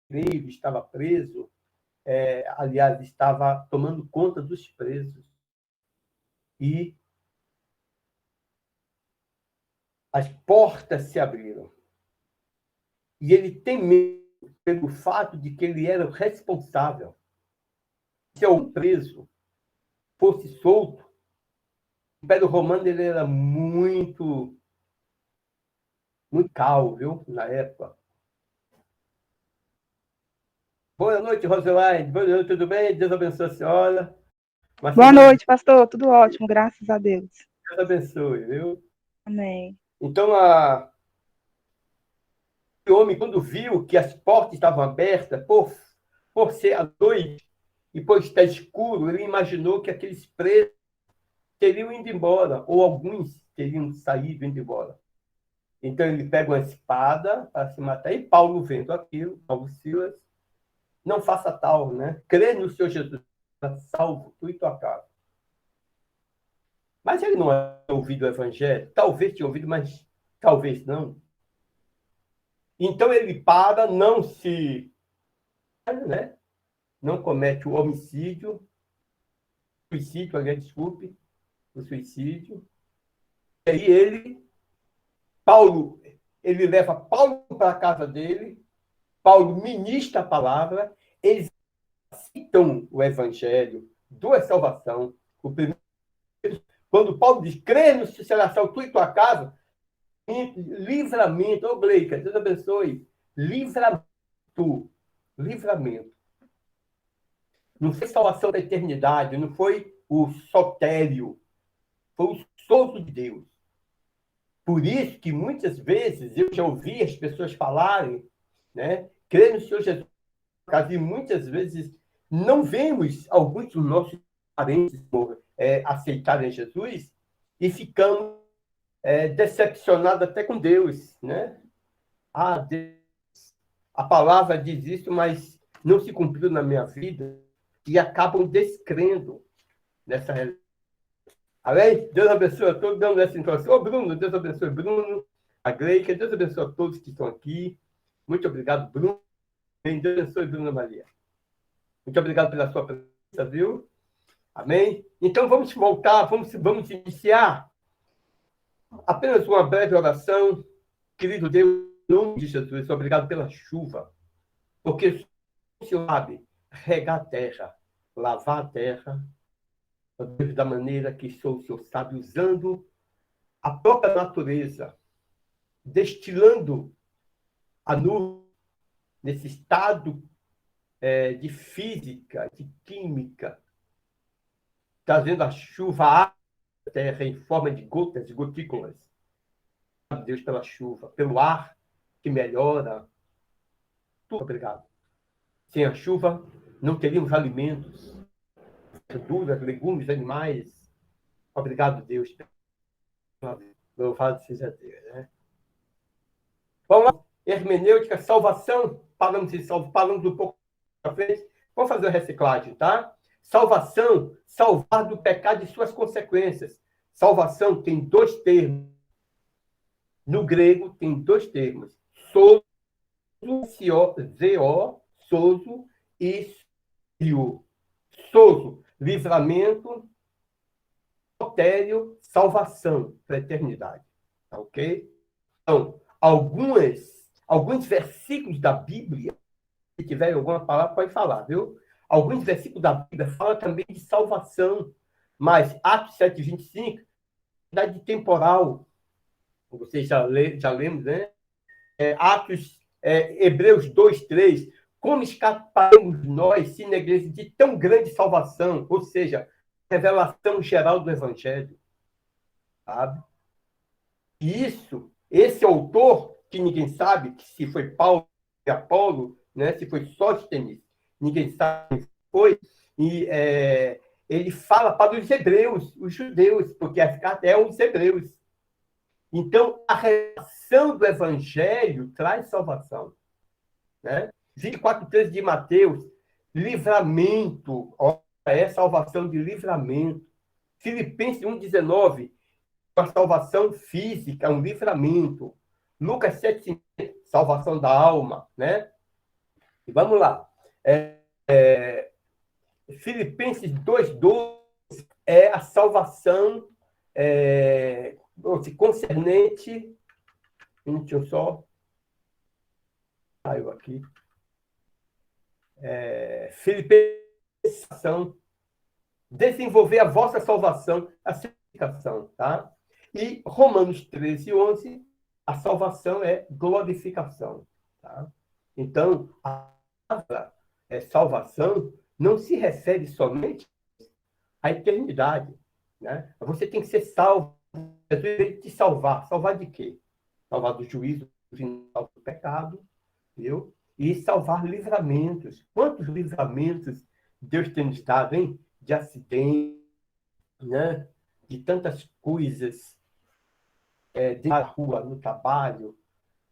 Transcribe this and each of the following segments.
ele estava preso, aliás, estava tomando conta dos presos. E as portas se abriram. E ele temeu pelo fato de que ele era o responsável. Se algum preso fosse solto, o Império Romano ele era muito calmo, viu, na época. Boa noite, Roselaine. Boa noite, tudo bem? Deus abençoe a senhora. Boa noite, pastor. Tudo ótimo, graças a Deus. Deus abençoe, viu? Amém. Então, o homem, quando viu que as portas estavam abertas, por ser a noite e por estar escuro, ele imaginou que aqueles presos teriam ido embora, ou alguns teriam saído e ido embora. Então, ele pega uma espada para se matar, e Paulo, vendo aquilo, Paulo Silas, não faça tal, né? Crê no Senhor Jesus, salvo tu e tua casa. Mas ele não tinha ouvido o evangelho, talvez tinha ouvido, mas talvez não. Então ele para, né? Não comete o homicídio, suicídio, aliás, desculpe, o suicídio. E aí ele leva Paulo para a casa dele, Paulo ministra a palavra, eles aceitam o evangelho, da salvação. O primeiro, quando Paulo diz, crê no Senhor será salvo tu e tua casa, livramento, Gleica, Deus abençoe, livramento. Não foi salvação da eternidade, não foi o sotério, foi o sopro de Deus. Por isso que muitas vezes eu já ouvi as pessoas falarem, né, crê no Senhor Jesus, e muitas vezes não vemos alguns dos nossos parentes aceitarem Jesus e ficamos decepcionados até com Deus, né? Deus, a palavra diz isso, mas não se cumpriu na minha vida, e acabam descrendo nessa realidade. Além, Deus abençoe a todos, dando essa introdução. Ô, Bruno, Deus abençoe Bruno, a Gleica, Deus abençoe a todos que estão aqui. Muito obrigado, Bruno. Deus abençoe, Bruna Maria. Muito obrigado pela sua presença, viu? Amém? Então, vamos voltar, vamos iniciar. Apenas uma breve oração. Querido Deus, em nome de Jesus, obrigado pela chuva. Porque o Senhor sabe regar a terra, lavar a terra, da maneira que o Senhor sabe, usando a própria natureza, destilando a nuvem nesse estado de física, de química, trazendo a chuva à terra em forma de gotas, de gotículas. Deus, pela chuva, pelo ar que melhora. Tudo obrigado. Sem a chuva, não teríamos alimentos, verduras, legumes, animais. Obrigado, Deus. Louvado seja Deus, né? Vamos lá. Hermenêutica, salvação. Falamos um pouco para frente. Vamos fazer a reciclagem, tá? Salvação, salvar do pecado e suas consequências. Salvação tem dois termos. No grego, tem dois termos. Sozo, sozo e rio. Sozo, livramento, sotério, salvação para a eternidade. Ok? Então, alguns versículos da Bíblia, se tiver alguma palavra, pode falar, viu? Alguns versículos da Bíblia falam também de salvação, mas Atos 7:25, idade temporal. Vocês já lemos, né? Hebreus 2:3, como escaparemos nós, se na igreja, de tão grande salvação? Ou seja, revelação geral do Evangelho. Sabe? E esse autor, que ninguém sabe se foi Paulo e Apolo, né? Se foi Sóstenes, ninguém sabe se foi, e ele fala para os hebreus, os judeus, porque as cartas é os hebreus. Então, a relação do Evangelho traz salvação. Né? 24:13 de Mateus, livramento, salvação de livramento. Filipenses 1:19, a salvação física, um livramento. Lucas 7:50, salvação da alma. Né? Vamos lá. Filipenses 2:12 é a salvação concernente. Um minutinho só. Saiu aqui. Filipenses, desenvolver a vossa salvação, a santificação, tá? E Romanos 13:11, a salvação é glorificação, tá? Então, a palavra salvação não se refere somente à eternidade, né? Você tem que ser salvo. Jesus veio te salvar. Salvar de quê? Salvar do juízo final do pecado, viu? E salvar livramentos. Quantos livramentos Deus tem nos dado, hein? De acidente, né? De tantas coisas, na rua, no trabalho,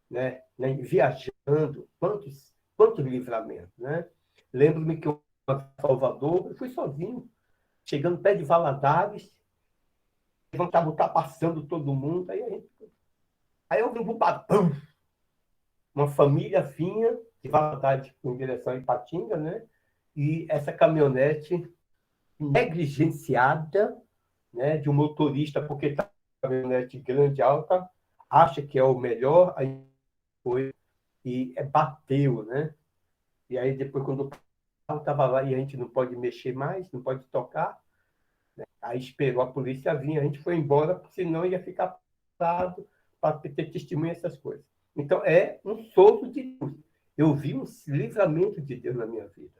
né? Viajando. Quantos livramentos, né? Lembro-me que eu fui a Salvador, eu fui sozinho, chegando perto de Valadares, estava ultrapassando todo mundo, aí eu vi um babum, uma família vinha de Valadares em direção a Ipatinga, né? E essa caminhonete negligenciada, né, de um motorista, porque está uma caminhonete grande, alta, acha que é o melhor, aí foi e bateu, né? E aí depois, quando o carro estava lá e a gente não pode mexer mais, não pode tocar, né? Aí esperou a polícia vir, a gente foi embora, senão ia ficar parado para ter testemunha essas coisas. Então, é um sopro de Deus. Eu vi um livramento de Deus na minha vida.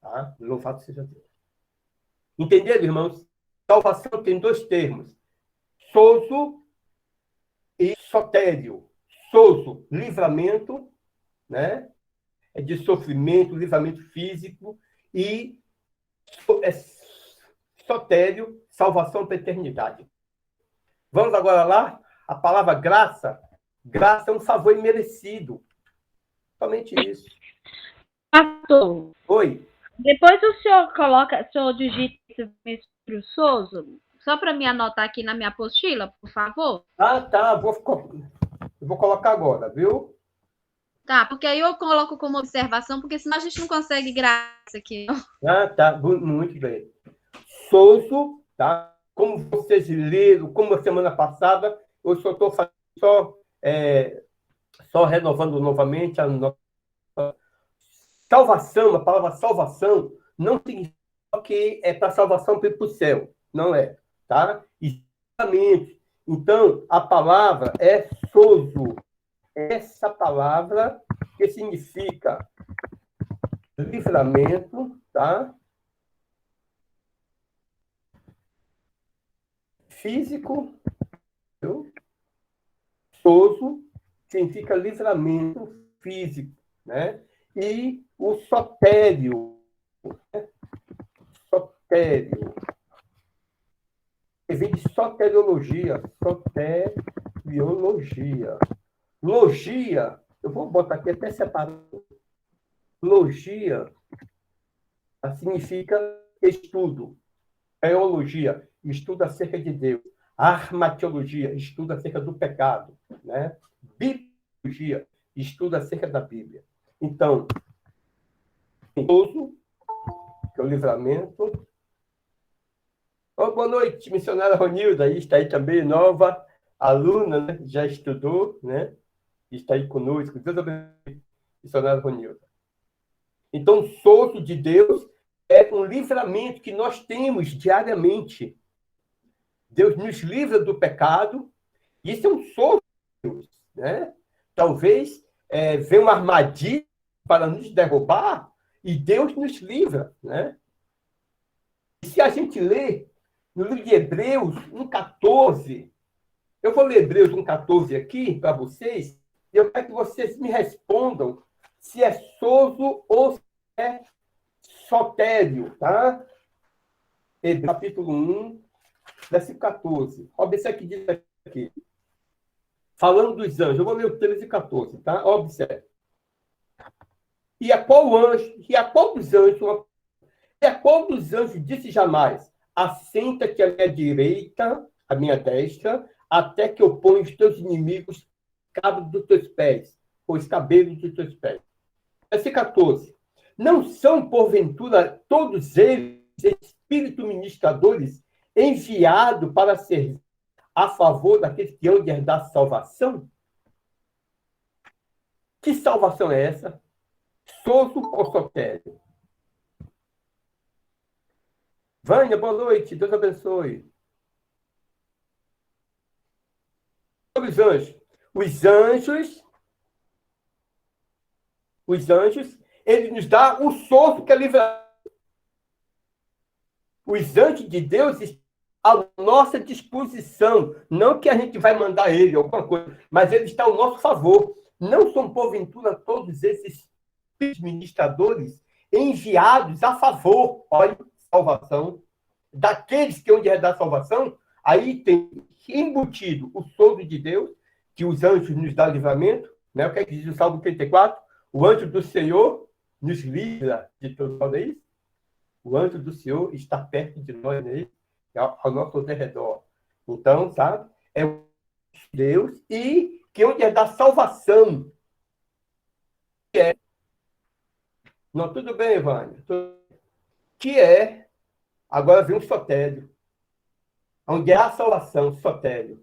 Tá? Louvado seja Deus. Entenderam, irmãos? Salvação tem dois termos: sozo e sotério. Sozo, livramento, né? É de sofrimento, livramento físico, e sotério, salvação para a eternidade. Vamos agora lá? A palavra graça. Graça é um favor imerecido. Somente isso. Pastor, Oi. depois o senhor digita esse pro Souza, só para me anotar aqui na minha apostila, por favor? Ah, tá. Eu vou colocar agora, viu? Tá, porque aí eu coloco como observação, porque senão a gente não consegue gravar isso aqui. Ah, tá. Muito bem. Souzo, tá? Como vocês leram, como a semana passada, eu só estou só renovando novamente a nossa salvação. A palavra salvação não significa que é para salvação para ir para o céu. Não é, tá? Exatamente. Então, a palavra é sozo. Essa palavra que significa livramento, tá? Físico, viu? Sozo significa livramento físico, né? E o sotério, né? Sotério, que vem de soteriologia, soteriologia. Logia, eu vou botar aqui até separado. Logia significa estudo. Teologia, estudo acerca de Deus. Armatiologia, estudo acerca do pecado, né? Bibliologia, estudo acerca da Bíblia. Então, que é o livramento. Oh, boa noite, missionária Ronilda, aí está aí também, nova aluna, né? Já estudou, né? Está aí conosco. Deus abençoe, missionária Ronilda. Então, o sopro de Deus é um livramento que nós temos diariamente. Deus nos livra do pecado. Isso é um sopro de Deus, né? Talvez venha uma armadilha para nos derrubar e Deus nos livra, né? E se a gente lê no livro de Hebreus 1:14, eu vou ler Hebreus 1:14 aqui para vocês, e eu quero que vocês me respondam se é sozo ou se é sotério, tá? Hebreus, capítulo 1, versículo 14. Observe o que diz aqui. Falando dos anjos, eu vou ler o 13 e 14, tá? Observe. E a qual dos anjos disse jamais: assenta-te à minha direita, à minha destra, até que eu ponha os teus inimigos cabo dos teus pés, ou os cabelos dos teus pés. Versículo 14. Não são, porventura, todos eles espíritos ministradores enviados para servir a favor daqueles que hão de herdar salvação? Que salvação é essa? Soso ou sotério? Vânia, boa noite. Deus abençoe. Sobre os anjos. Os anjos, ele nos dá o sopro que é livre. Os anjos de Deus estão à nossa disposição. Não que a gente vai mandar ele, alguma coisa, mas ele está ao nosso favor. Não são, porventura, todos esses ministradores enviados a favor, olha, salvação, daqueles que hão de herdar salvação. Aí tem embutido o sopro de Deus, que os anjos nos dão livramento, né? O que é que diz o Salmo 34? O anjo do Senhor nos livra de todo mal, não é isso? O anjo do Senhor está perto de nós, não é isso? Ao nosso redor. Então, sabe? É Deus e que onde é da salvação. Não, tudo bem, Vânia. Que é, agora vem um sotério. Onde é a salvação, sotério.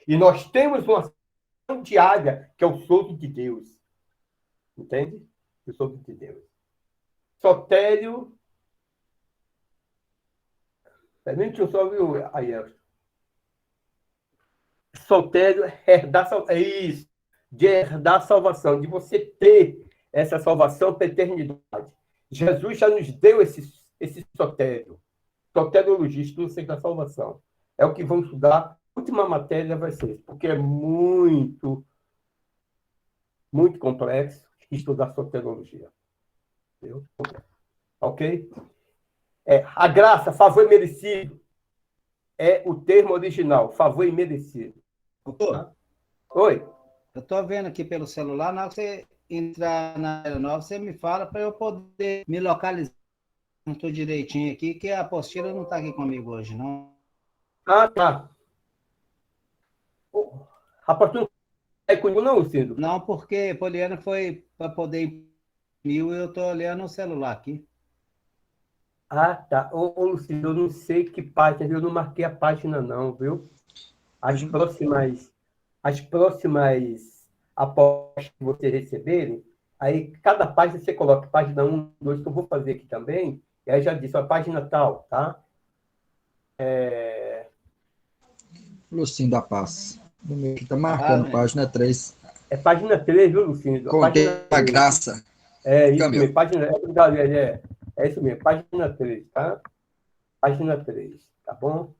E nós temos uma ação diária, que é o sopro de Deus. Entende? O sopro de Deus. Sotério. Deixa eu só ver aí. Sotério é isso. De herdar salvação. De você ter essa salvação para a eternidade. Jesus já nos deu esse sotério. Soteriologia, estudo da salvação. É o que vamos estudar. A última matéria vai ser, porque é muito complexo estudar soteriologia. Entendeu? Ok? A graça, favor e merecido, é o termo original, favor e merecido. Doutor, Oi? eu estou vendo aqui pelo celular, na hora que você entrar na área nova, você me fala para eu poder me localizar. Não estou direitinho aqui, que a apostila não está aqui comigo hoje, não. Ah, tá. A apostila não é comigo, não, Lucindo? Não, porque Poliana foi para poder imprimir e eu estou olhando o celular aqui. Ah, tá. Ô, Lucindo, eu não sei que página, eu não marquei a página, não, viu? As próximas apostas que vocês receberem, aí cada página você coloca página 1, 2, que eu vou fazer aqui também, e aí já disse, a página tal, tá? Lucindo da Paz. O meu aqui está marcando, página 3. É página 3, viu, Lucindo? Contém a graça. É isso Câmbio. mesmo, página... É isso mesmo, página 3, tá? Página 3, tá bom?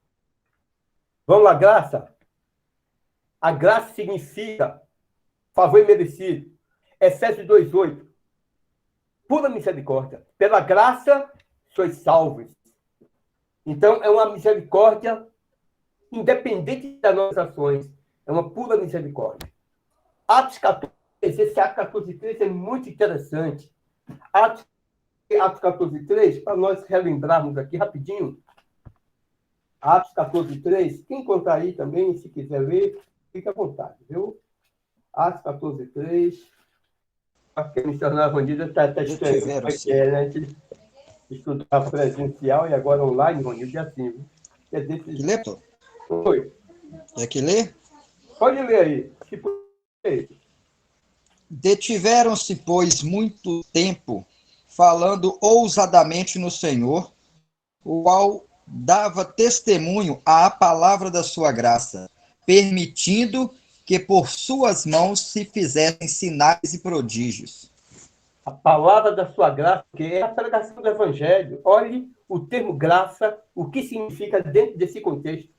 Vamos lá, graça? A graça significa favor imerecido. Efésios 2:8. Pura misericórdia. Pela graça, sois salvos. Então, é uma misericórdia independente das nossas ações. É uma pura misericórdia. Atos 14, esse Atos 14:3 é muito interessante. Atos 14:3, para nós relembrarmos aqui rapidinho. Atos 14:3, quem contar aí também, se quiser ler, fica à vontade, viu? Atos 14:3. Porque o missionário Ronildo está estranho. A gente estudar presencial e agora online, Ronildo, é assim, viu? Que lê, pô? Oi. É que lê? Pode ler aí. Se puder. Detiveram-se, pois, muito tempo, falando ousadamente no Senhor, o qual dava testemunho à palavra da sua graça, permitindo que por suas mãos se fizessem sinais e prodígios. A palavra da sua graça, que é a pregação do Evangelho. Olhe o termo graça, o que significa dentro desse contexto.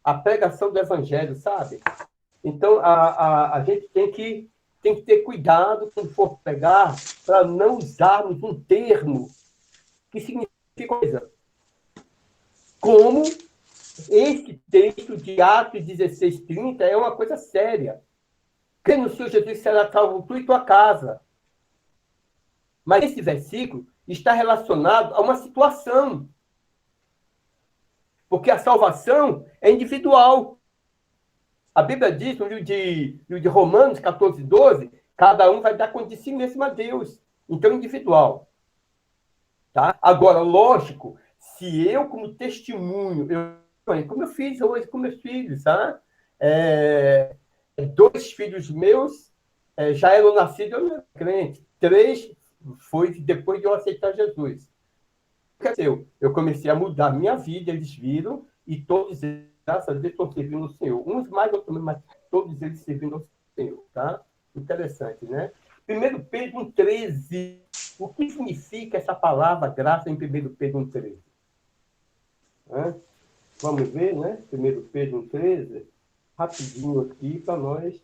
A pregação do Evangelho, sabe? Então, a gente tem que ter cuidado quando for pregar, para não usarmos um termo que significa coisa. Como esse texto de Atos 16:30 é uma coisa séria. Crê no Senhor Jesus será salvo tu e tua casa. Mas esse versículo está relacionado a uma situação. Porque a salvação é individual. A Bíblia diz, no livro de Romanos 14:12, Cada um vai dar conta de si mesmo a Deus. Então, individual. Tá? Agora, lógico, se eu, como testemunho, como eu fiz hoje com meus filhos, tá? 2 filhos meus já eram nascidos, eu não era crente. 3 foi depois de eu aceitar Jesus. Eu comecei a mudar minha vida, eles viram, e todos eles, graças a Deus, estão servindo ao Senhor. Uns mais, outros menos, mas todos eles servindo ao Senhor. Tá? Interessante, né? 1 Pedro 1,13. O que significa essa palavra graça em 1 Pedro 1,13? Vamos ver, né? 1 Pedro 1,13. Rapidinho aqui para nós.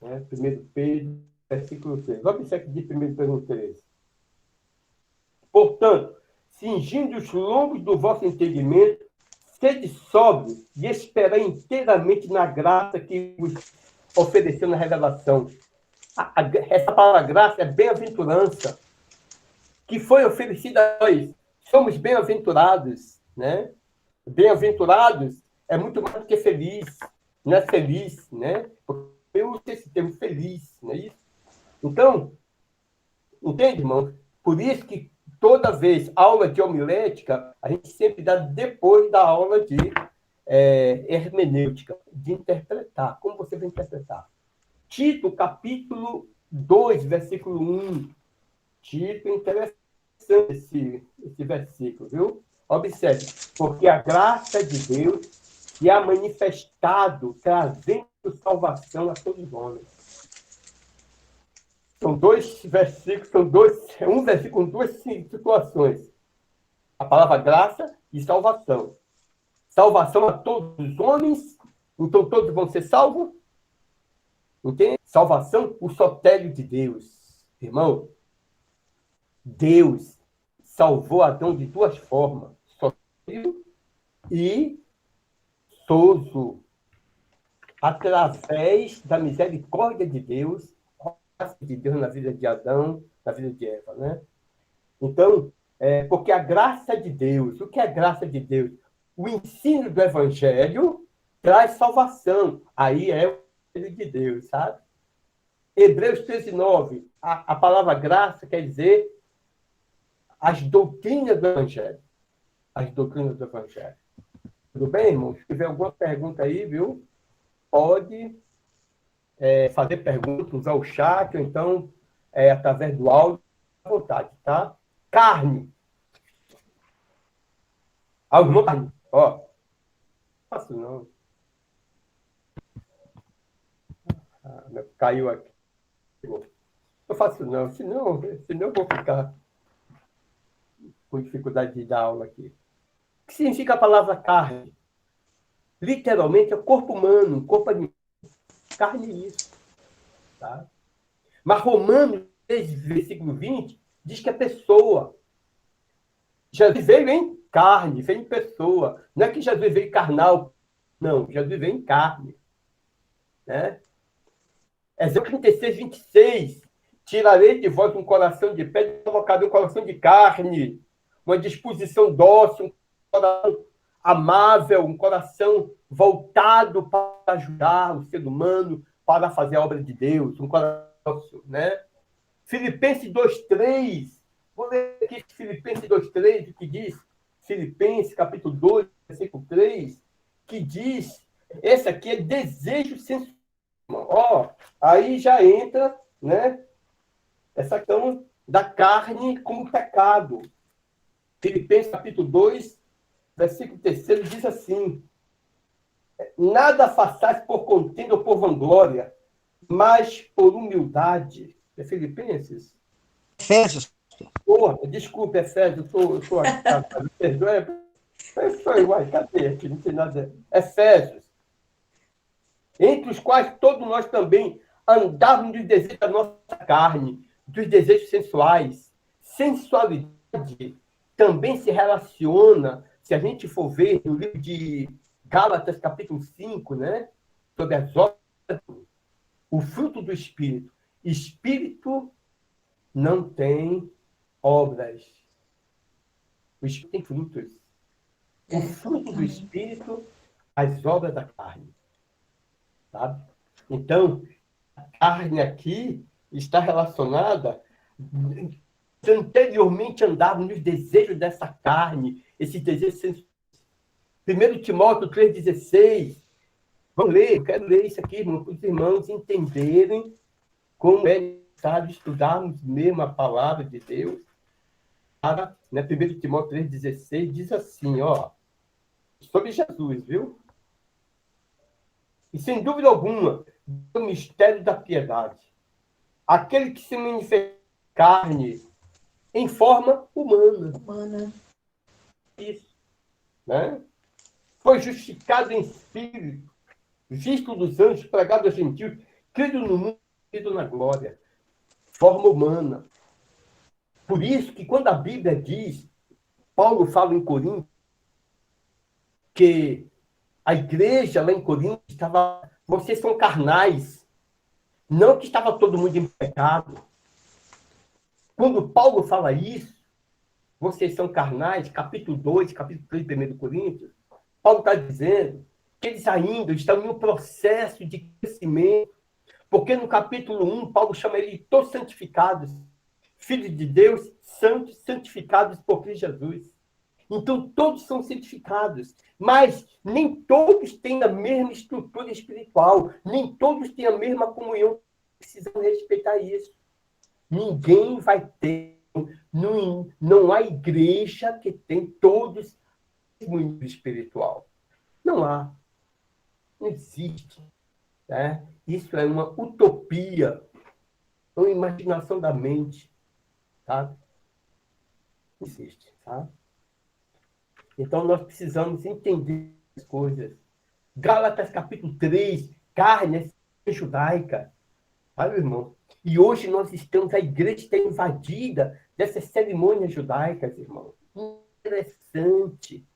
1 Pedro, versículo 3. Observe que diz 1 Pedro 1,13. Portanto, cingindo os lombos do vosso entendimento, sede sóbrios e esperai inteiramente na graça que vos ofereceu na revelação. Essa palavra graça é bem-aventurança, que foi oferecida a nós. Somos bem-aventurados, né? Bem-aventurados é muito mais do que feliz, não é feliz, né? Porque eu uso esse termo feliz, não é isso? Então, entende, irmão? Por isso que toda vez aula de homilética, a gente sempre dá depois da aula de hermenêutica, de interpretar. Como você vai interpretar? Tito, capítulo 2, versículo 1. Tito, interessante esse versículo, viu? Observe. Porque a graça de Deus se há manifestado, trazendo salvação a todos os homens. São 2 versículos, um versículo com 2 situações. A palavra graça e salvação. Salvação a todos os homens, então todos vão ser salvos. Entende? Salvação, o sotélio de Deus. Irmão, Deus salvou Adão de 2 formas. Sotélio e sozo. Através da misericórdia de Deus, na vida de Adão, na vida de Eva, né? Então, porque a graça de Deus, o que é a graça de Deus? O ensino do Evangelho traz salvação. Aí é o Evangelho de Deus, sabe? Hebreus 13:9, a palavra graça quer dizer as doutrinas do Evangelho. As doutrinas do Evangelho. Tudo bem, irmão? Se tiver alguma pergunta aí, viu? Pode fazer perguntas, usar o chat, ou então através do áudio, à vontade, tá? Carne. Alguma carne? Ó. Não faço não. Caiu aqui. Não faço não, senão eu vou ficar com dificuldade de dar aula aqui. O que significa a palavra carne? Literalmente é o corpo humano, corpo animal. Carne é isso. Tá? Mas Romanos 6, versículo 20, diz que é pessoa. Jesus veio em carne, veio em pessoa. Não é que Jesus veio carnal. Não, Jesus veio em carne. Né? Ezequiel 36, 26. Tirarei de vós um coração de pedra e colocarei um coração de carne. Uma disposição dócil, um coração amável, um coração voltado para ajudar o ser humano, para fazer a obra de Deus, um coração, né? Filipenses 2:3. Vou ler aqui Filipenses 2:3, o que diz? Filipenses, capítulo 2, versículo 3, que diz, esse aqui é desejo sensual. Ó, aí já entra, né? Essa questão da carne como pecado. Filipenses, capítulo 2, versículo 3 diz assim: nada façais por contenda ou por vanglória, mas por humildade. É Filipenses? Efésios. Desculpe, Efésios, eu estou aqui, me perdoe. Cadê aqui? Não tem nada. Efésios. Entre os quais todos nós também andávamos nos desejos da nossa carne, dos desejos sensuais. Sensualidade também se relaciona, se a gente for ver no livro de Gálatas, capítulo 5, né? Sobre as obras, o fruto do Espírito. Espírito não tem obras. O Espírito tem frutos. O fruto do Espírito, as obras da carne. Sabe? Então, carne aqui está relacionada, anteriormente andavam nos desejos dessa carne, esses desejos. 1 Timóteo 3,16. Vamos ler, eu quero ler isso aqui, irmão, para os irmãos entenderem como é necessário estudarmos mesmo a palavra de Deus. Né? 1 Timóteo 3,16 diz assim, ó, sobre Jesus, viu? E sem dúvida alguma, o mistério da piedade. Aquele que se manifesta carne em forma humana. Isso. Né? Foi justificado em espírito, visto dos anjos, pregado aos gentios, crido no mundo, crido na glória. Forma humana. Por isso que quando a Bíblia diz, Paulo fala em Corinto, que a igreja lá em Corinto estava, vocês são carnais. Não que estava todo mundo em pecado. Quando Paulo fala isso, vocês são carnais, capítulo 2, capítulo 3, 1 Coríntios, Paulo está dizendo que eles ainda estão em um processo de crescimento, porque no capítulo 1, Paulo chama eles de todos santificados, filhos de Deus, santos, santificados por Cristo Jesus. Então, todos são santificados, mas nem todos têm a mesma estrutura espiritual, nem todos têm a mesma comunhão. Precisamos respeitar isso. Ninguém vai ter, não há igreja que tem todos o mesmo nível espiritual. Não há. Não existe. Né? Isso é uma utopia, uma imaginação da mente. Tá? Não existe. Tá? Então, nós precisamos entender as coisas. Gálatas, capítulo 3, carne é judaica. Sabe, irmão? E hoje nós estamos, a igreja está invadida dessas cerimônias judaicas, irmão. Interessante.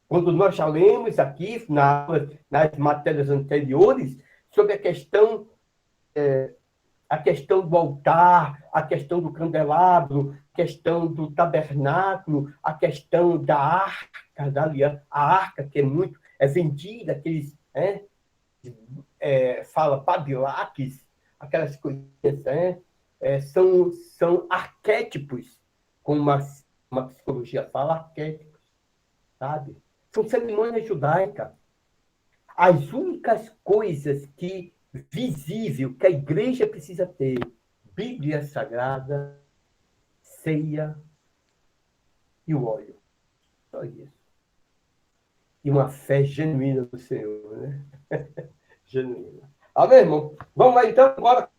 Quando nós já lemos aqui, nas matérias anteriores, sobre a questão do altar, a questão do candelabro, a questão do tabernáculo, a questão da arca da aliança, a arca que é vendida, aqueles, fala padilaques, aquelas coisinhas, são arquétipos, como uma psicologia fala, arquétipos, sabe? São cerimônias judaicas. As únicas coisas que visível que a igreja precisa ter: Bíblia Sagrada, ceia e o óleo. Só isso. E uma fé genuína no Senhor, né? Genuína. Amém, irmão? Vamos lá, então, agora,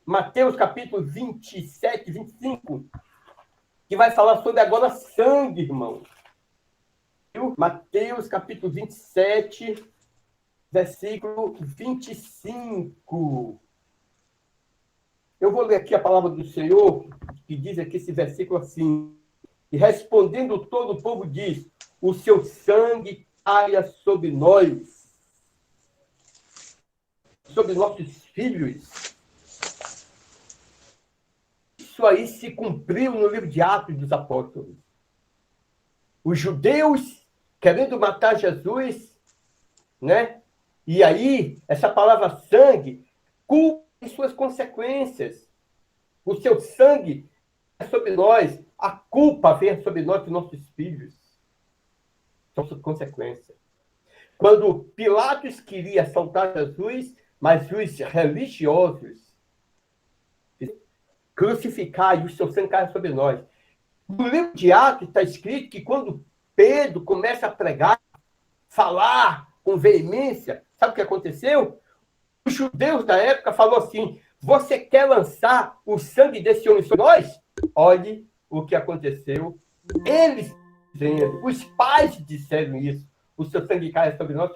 Mateus, capítulo 27, 25, que vai falar sobre agora sangue, irmão. Mateus, capítulo 27, versículo 25. Eu vou ler aqui a palavra do Senhor, que diz aqui esse versículo assim: e respondendo todo o povo diz: o seu sangue caia sobre nós, sobre nossos filhos. Isso aí se cumpriu no livro de Atos dos Apóstolos. Os judeus querendo matar Jesus, né? E aí, essa palavra sangue culpa em suas consequências. O seu sangue é sobre nós, a culpa vem sobre nós e nossos filhos. São suas consequências. Quando Pilatos queria soltar Jesus, mas os religiosos crucificar e o seu sangue cai sobre nós. No livro de Atos está escrito que quando Pedro começa a pregar, falar com veemência, sabe o que aconteceu? Os judeus da época falaram assim: você quer lançar o sangue desse homem sobre nós? Olhe o que aconteceu. Eles dizendo, os pais disseram isso: o seu sangue cai sobre nós.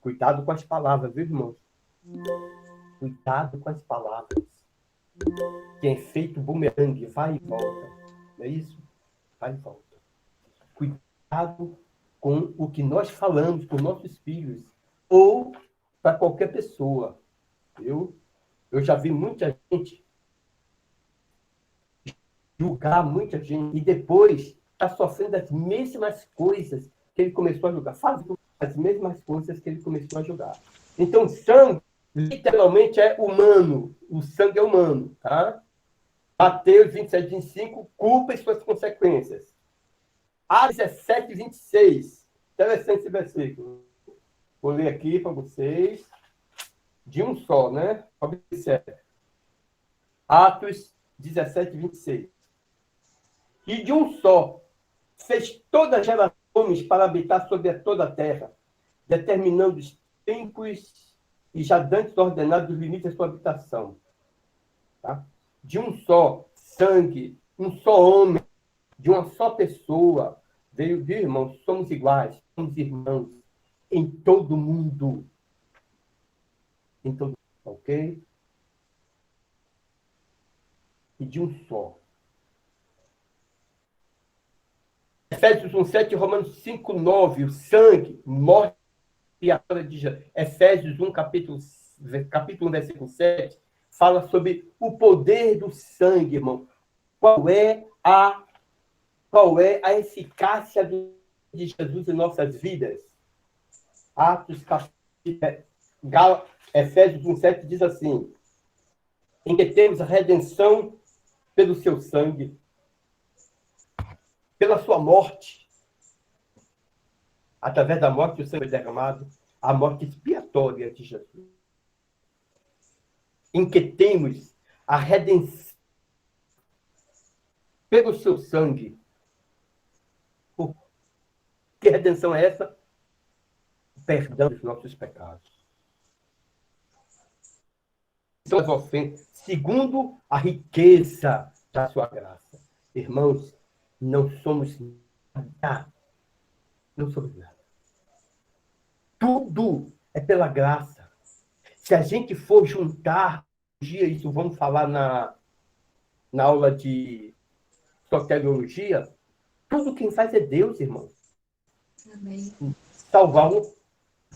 Cuidado com as palavras, viu, irmãos? Cuidado com as palavras. Que é feito bumerangue, vai e volta. Não é isso? Vai e volta. Cuidado com o que nós falamos com nossos filhos ou para qualquer pessoa. Eu já vi muita gente julgar muita gente e depois está sofrendo as mesmas coisas que ele começou a julgar. Fazendo as mesmas coisas que ele começou a julgar. Então, sangue literalmente é humano. O sangue é humano, tá? Mateus 27, 25, culpa e suas consequências. Atos 17, 26. Interessante esse versículo. Vou ler aqui para vocês. De um só, né? Observe. Atos 17, 26. E de um só fez toda a geração de homens para habitar sobre toda a terra, determinando os tempos e já dantes ordenados os limites da sua habitação. Tá? De um só sangue, um só homem, de uma só pessoa, veio, viu, irmãos? Somos iguais, somos irmãos em todo mundo. Em todo mundo, ok? E de um só. Efésios 1:7 e Romanos 5:9, o sangue, morte e a glória de Jesus. Efésios 1, capítulo 1, versículo 7, fala sobre o poder do sangue, irmão. Qual é a eficácia de Jesus em nossas vidas? Atos, Efésios 1:7 diz assim: em que temos a redenção pelo seu sangue, pela sua morte. Através da morte, o sangue foi derramado, a morte expiatória de Jesus. Em que temos a redenção pelo seu sangue. Que redenção é essa? O perdão dos nossos pecados. São as ofensas, segundo a riqueza da sua graça. Irmãos, não somos nada. Não somos nada. Tudo é pela graça. Se a gente for juntar, isso vamos falar na aula de soteriologia, tudo quem faz é Deus, irmão. Amém. Salvar um,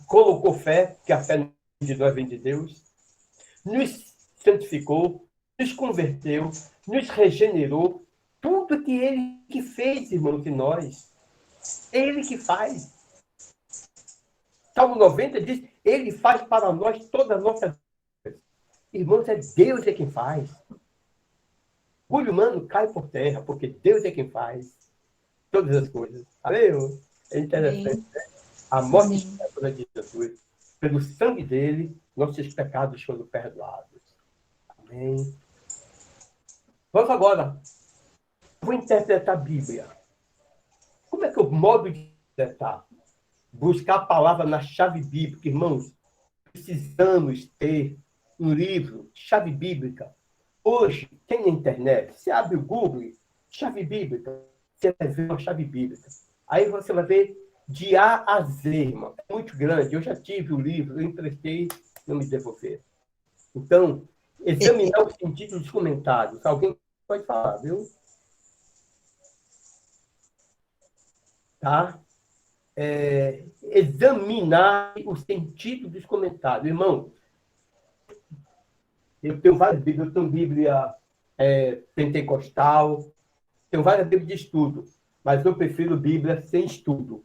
colocou fé, que a fé de nós vem de Deus, nos santificou, nos converteu, nos regenerou. Tudo que ele que fez, irmão, de nós. Ele que faz. Salmo 90 diz, ele faz para nós toda a nossa vida. Irmãos, é Deus é quem faz. O orgulho humano cai por terra, porque Deus é quem faz todas as coisas. Valeu? É interessante, né? A morte expiatória de Jesus, pelo sangue dele, nossos pecados foram perdoados. Amém. Vamos agora. Vou interpretar a Bíblia. Como é que é o modo de interpretar? Buscar a palavra na chave bíblica. Irmãos, precisamos ter um livro, chave bíblica. Hoje, tem na internet. Você abre o Google, chave bíblica. Você vai ver uma chave bíblica. Aí você vai ver de A a Z, irmão. É muito grande. Eu já tive o livro, eu emprestei, não me devolveram. Então, examinar o sentido dos comentários. Alguém pode falar, viu? Tá? Examinar o sentido dos comentários. Irmão, eu tenho várias Bíblias. Eu tenho Bíblia pentecostal, tenho várias Bíblias de estudo, mas eu prefiro Bíblia sem estudo.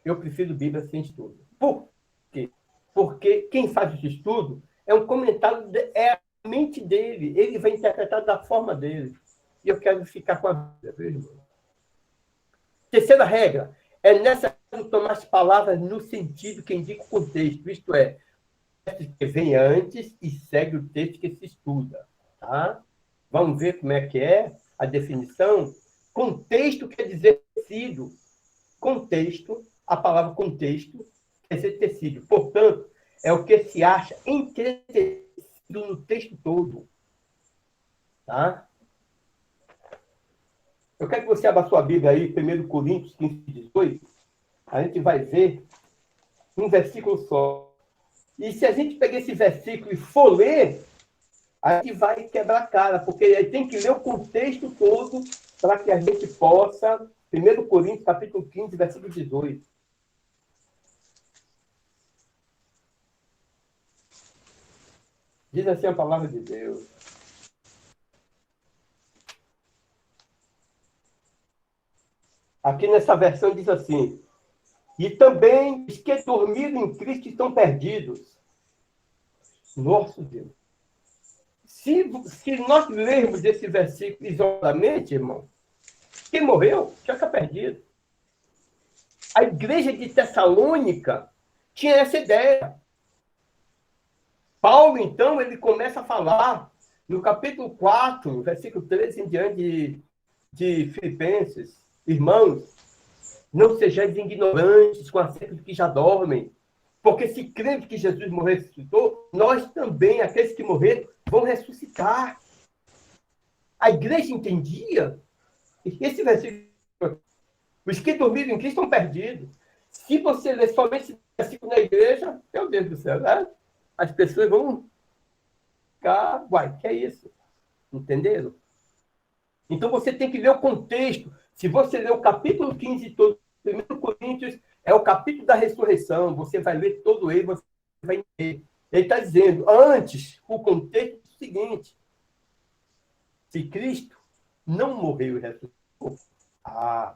Eu prefiro Bíblia sem estudo. Por quê? Porque quem faz esse estudo é um comentário, é a mente dele. Ele vai interpretar da forma dele. E eu quero ficar com a Bíblia, viu, irmão? Terceira regra, é necessário tomar as palavras no sentido que indica o contexto, isto é, o texto que vem antes e segue o texto que se estuda. Tá? Vamos ver como é que é a definição. Contexto quer dizer tecido. Contexto, a palavra contexto quer dizer tecido. Portanto, é o que se acha entretecido no texto todo. Tá? Eu quero que você abra sua Bíblia aí, 1 Coríntios 15, 18. A gente vai ver um versículo só. E se a gente pegar esse versículo e for ler, a gente vai quebrar a cara, porque aí tem que ler o contexto todo para que a gente possa... 1 Coríntios, capítulo 15, versículo 18. Diz assim a palavra de Deus. Aqui nessa versão diz assim: e também os que dormiram em Cristo estão perdidos. Nosso Deus. Se nós lermos esse versículo isoladamente, irmão, quem morreu já está perdido. A igreja de Tessalônica tinha essa ideia. Paulo, então, ele começa a falar no capítulo 4, versículo 13 em diante de Filipenses: irmãos, não sejais ignorantes com acerca de que já dormem, porque se cremos que Jesus morreu e ressuscitou, nós também, aqueles que morreram, vão ressuscitar. A igreja entendia esse versículo. Os que dormiram em Cristo estão perdidos. Se você ler somente esse versículo na igreja, meu Deus do céu, né? As pessoas vão ficar, uai, que é isso? Entenderam? Então você tem que ler o contexto. Se você ler o capítulo 15 todo, 1 Coríntios, é o capítulo da ressurreição. Você vai ler todo ele, você vai entender. Ele está dizendo, antes, o contexto é o seguinte: se Cristo não morreu e ressuscitou,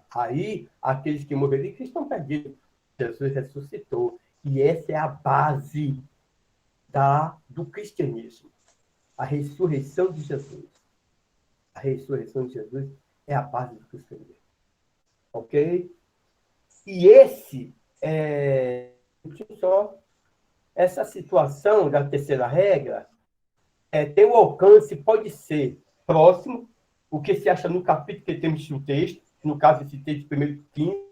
aí aqueles que morreram em Cristo estão perdidos. Jesus ressuscitou. E essa é a base do cristianismo. A ressurreição de Jesus. A ressurreição de Jesus é a base do cristianismo. Ok? E essa situação da terceira regra tem um alcance, pode ser próximo, o que se acha no capítulo que temos no texto, no caso esse texto de 1 15,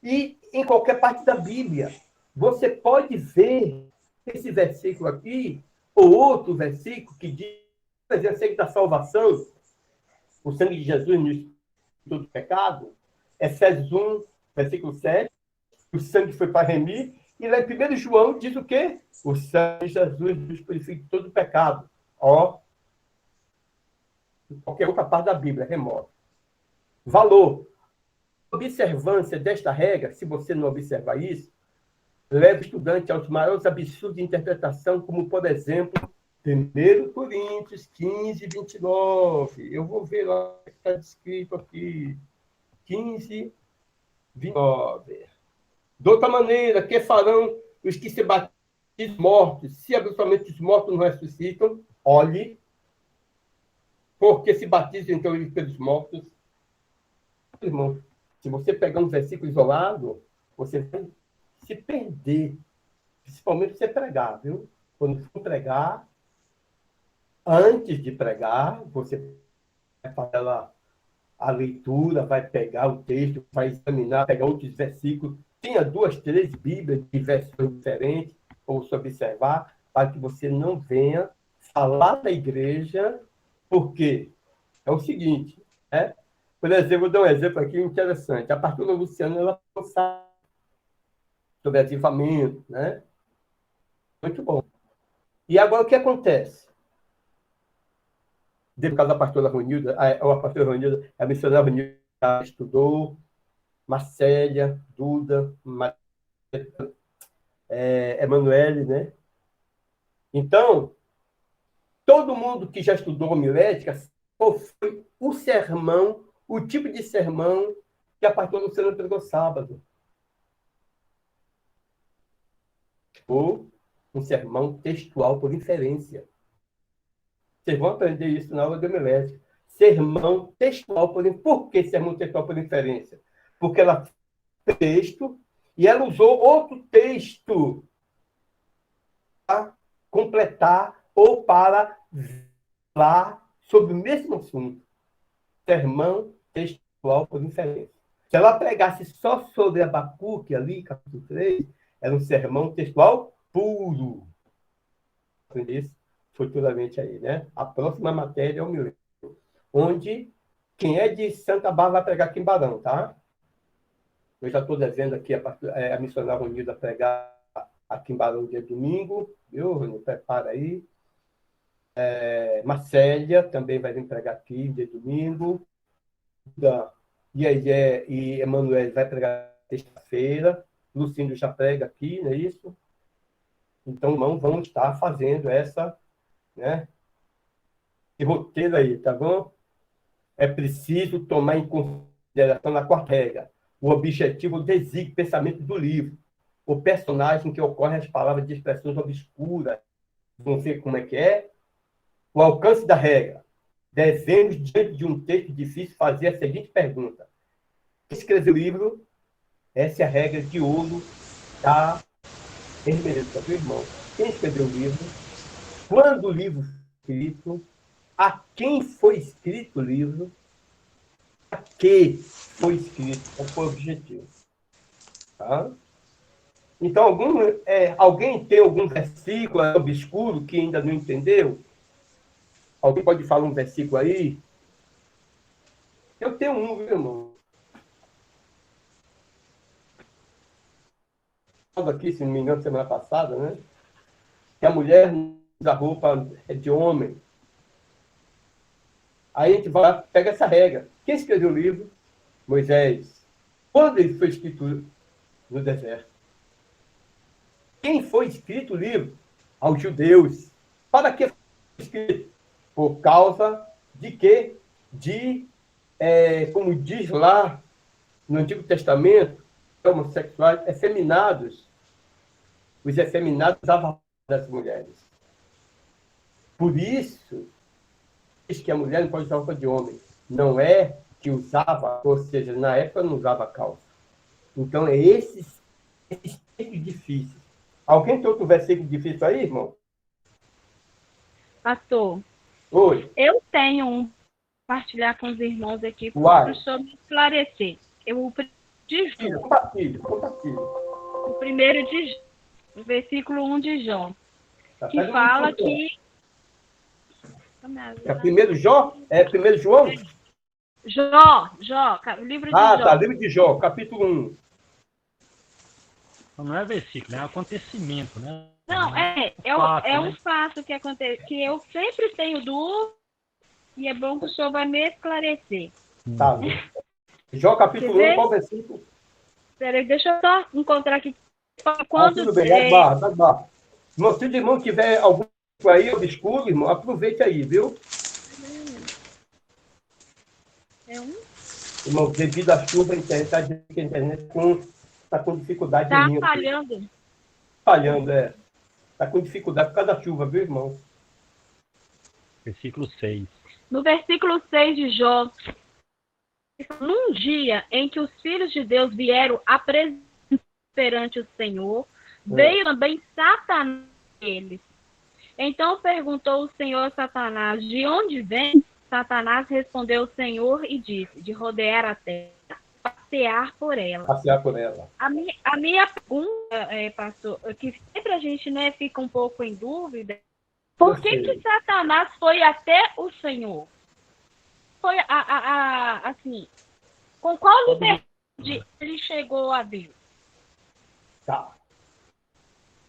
e em qualquer parte da Bíblia. Você pode ver esse versículo aqui, ou outro versículo que diz, por exemplo, da salvação, o sangue de Jesus nos todo pecado, Efésios 1, versículo 7, o sangue foi para remir, e lá em 1 João diz o quê? O sangue de Jesus nos purifica de todo pecado. Ó, qualquer outra parte da Bíblia remove. Valor. Observância desta regra, se você não observar isso, leva o estudante aos maiores absurdos de interpretação, como, por exemplo, 1 Coríntios 15, 29. Eu vou ver lá o que está descrito aqui. 15, 29. De outra maneira, que farão os que se batizam mortos, se absolutamente os mortos não ressuscitam? Olhe, porque se batizam então eles pelos mortos. Irmão, se você pegar um versículo isolado, você vai se perder, principalmente você pregar, viu? Quando for pregar, antes de pregar, você vai fazer a leitura, vai pegar o texto, vai examinar, pegar outros versículos. Tenha 2, 3 Bíblias de versões diferentes, para você observar, para que você não venha falar da igreja, porque é o seguinte, né? Por exemplo, vou dar um exemplo aqui interessante. A pastora Luciana, ela sabe sobre avivamento, né? Muito bom. E agora o que acontece? Por causa da pastora Ronilda, a pastora Ronilda, a missionária Ronilda estudou, Marcélia, Duda, Emanuele, né? Então, todo mundo que já estudou homilética, qual foi o sermão, o tipo de sermão que a pastora Luciana pregou sábado? Ou um sermão textual por inferência. Vocês vão aprender isso na aula de homilética. Sermão textual por inferência. Por que sermão textual por inferência? Porque ela fez texto e ela usou outro texto para completar ou para falar sobre o mesmo assunto. Sermão textual por inferência. Se ela pregasse só sobre Abacuque ali, capítulo 3, era um sermão textual puro. Aprender isso futuramente aí, né? A próxima matéria é o meu, onde quem é de Santa Bárbara vai pregar aqui em Barão, tá? Eu já estou devendo aqui a missionária Unida pregar aqui em Barão dia domingo, viu, Rony? Prepara aí. Marcélia também vai vir pregar aqui dia domingo. E Emanuele vai pregar sexta-feira. Lucindo já prega aqui, não é isso? Então, irmãos, vamos estar fazendo esse roteiro aí, tá bom? É preciso tomar em consideração na quarta regra o objetivo, o desígnio, pensamento do livro, o personagem que ocorre as palavras de expressões obscuras, Vamos ver como é que é. O alcance da regra. Devemos, diante de um texto difícil, fazer a seguinte pergunta. Quem escreveu o livro? Essa é a regra de ouro da hermenêutica, viu, irmão? Quem escreveu o livro? Quando o livro foi escrito? A quem foi escrito o livro? A que foi escrito? Qual foi o objetivo? Tá? Então, alguém tem algum versículo obscuro que ainda não entendeu? Alguém pode falar um versículo aí? Eu tenho um, viu, irmão? Aqui, se não me engano, semana passada, né? Que a mulher usa roupa de homem. Aí a gente vai lá, pega essa regra. Quem escreveu o livro? Moisés. Quando ele foi escrito no deserto? Quem foi escrito o livro? Aos judeus. Para que foi escrito? Por causa de quê? Como diz lá no Antigo Testamento, homossexuais, efeminados. Os efeminados usavam das mulheres. Por isso, diz que a mulher não pode usar roupa de homem. Não é que usava, ou seja, na época não usava calça. Então, é esses textos difíceis. Alguém tem outro versículo difícil aí, irmão? Pastor, Oi. eu tenho um compartilhar com os irmãos aqui para o professor me esclarecer. Compartilhe. O primeiro o versículo 1 de Jó, que fala que... É primeiro Jó? É primeiro João? Jó, o livro de Jó. Ah, tá, livro de Jó, capítulo 1. Não é versículo, é um acontecimento, né? Não, um fato que acontece, que eu sempre tenho dúvida, e é bom que o senhor vai me esclarecer. Tá. Jó, capítulo 1, qual versículo? Peraí, deixa eu só encontrar aqui. Quando tudo bem, é barra. Irmão, se o irmão tiver algum aí obscuro, irmão, aproveite aí, viu? Irmão, devido à chuva, a internet está com dificuldade. Está falhando. Falhando, é. Está com dificuldade por causa da chuva, viu, irmão? Versículo 6. No versículo 6 de Jó, num dia em que os filhos de Deus vieram apresentar perante o Senhor, veio também Satanás a eles. Então perguntou o Senhor a Satanás, de onde vem? Satanás respondeu o Senhor e disse, de rodear a terra, passear por ela. Passear por ela. A minha pergunta, pastor, que sempre a gente, né, fica um pouco em dúvida, por que Satanás foi até o Senhor? Foi, assim, com qual liberdade ele chegou a Deus? Tá.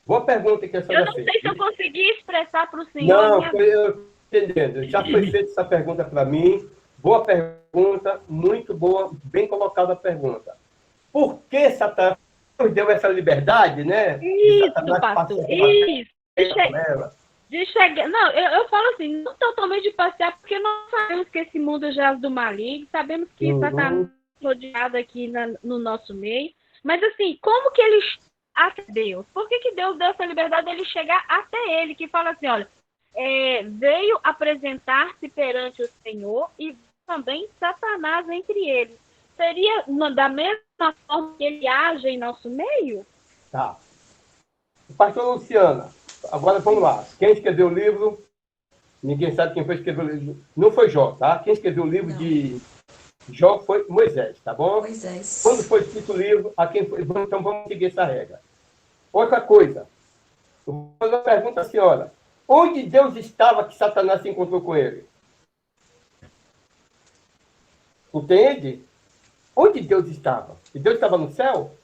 Boa pergunta que essa Eu não sei se eu consegui expressar para o senhor. Não, eu entendendo. Já foi feita essa pergunta para mim. Boa pergunta, muito boa, bem colocada a pergunta. Por que Satanás deu essa liberdade, né? Isso, pastor, isso. De chegar... Não, eu falo assim, não totalmente de passear, porque nós sabemos que esse mundo já é do maligno, sabemos que Satanás é rodeado aqui no nosso meio, mas assim, como que ele até Deus? Por que Deus deu essa liberdade dele chegar até ele, que fala assim, olha, veio apresentar-se perante o Senhor e também Satanás entre eles. Seria da mesma forma que ele age em nosso meio? Tá. Pastor Luciana, agora vamos lá. Quem escreveu o livro? Ninguém sabe quem foi escrever o livro. Não foi Jó, tá? Quem escreveu o livro de Jó foi Moisés, tá bom? Moisés. Quando foi escrito o livro, a quem foi... Então vamos seguir essa regra. Outra coisa. Eu vou fazer uma pergunta à senhora. Onde Deus estava que Satanás se encontrou com ele? Entende? Onde Deus estava? E Deus estava no céu?